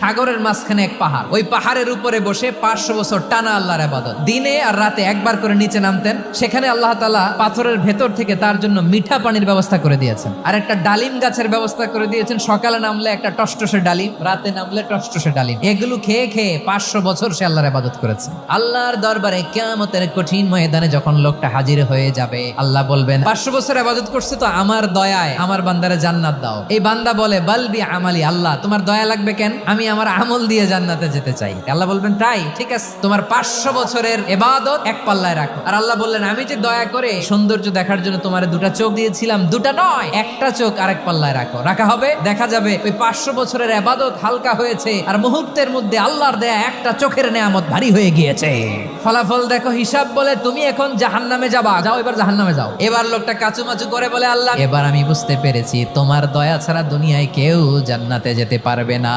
সাগরের মাঝখানে এক পাহাড়, ওই পাহাড়ের উপরে বসে 500 বছর টানা আল্লাহর ইবাদত, দিনে আর রাতে একবার করে নিচে নামতেন। সেখানে আল্লাহ তাআলা পাথরের ভেতর থেকে তার জন্য মিঠা পানির ব্যবস্থা করে দিয়েছেন, আর একটা ডালিম গাছের ব্যবস্থা করে দিয়েছেন। সকালে নামলে একটা টসটসে ডালিম, রাতে নামলে টসটসে ডালিম। এগুলো খেয়ে খেয়ে 500 বছর সে আল্লাহর ইবাদত করেছে। আল্লাহর দরবারে কিয়ামতের কঠিন ময়দানে যখন লোকটা হাজির হয়ে যাবে, আল্লাহ বলবেন 500 বছর ইবাদত করছে তো আমার দয়ায় আমার বান্দারে জান্নাত দাও। এই বান্দা বলে বালবি আমালি, আল্লাহ তোমার দয়া লাগবে কেন, আমি আমার আমল দিয়ে জান্নাতে যেতে চাই। আল্লাহ বলবেন তাই ঠিক আছে, তোমার 500 বছরের ইবাদত এক পাল্লায় রাখো। আর আল্লাহ বললেন আমি যে দয়া করে সৌন্দর্য দেখার জন্য তোমার দুটা চোখ দিয়েছিলাম, দুটা নয় একটা চোখ আরেক পাল্লায় রাখো। রাখা হবে, দেখা যাবে ওই 500 বছরের ইবাদত হালকা হয়েছে, আর মুহূর্তের মধ্যে আল্লাহর দেয়া একটা চোখের নেয়ামত ভারী হয়ে গিয়েছে। ফলাফল দেখো, হিসাব বলে তুমি এখন জাহান্নামে যাবা, যাও এবার জাহান্নামে যাও। এবার লোকটা কাচুমাচু করে বলে আল্লাহ এবার আমি বুঝতে পেরেছি তোমার দয়া ছাড়া দুনিয়ায় কেউ জান্নাতে যেতে পারবে না।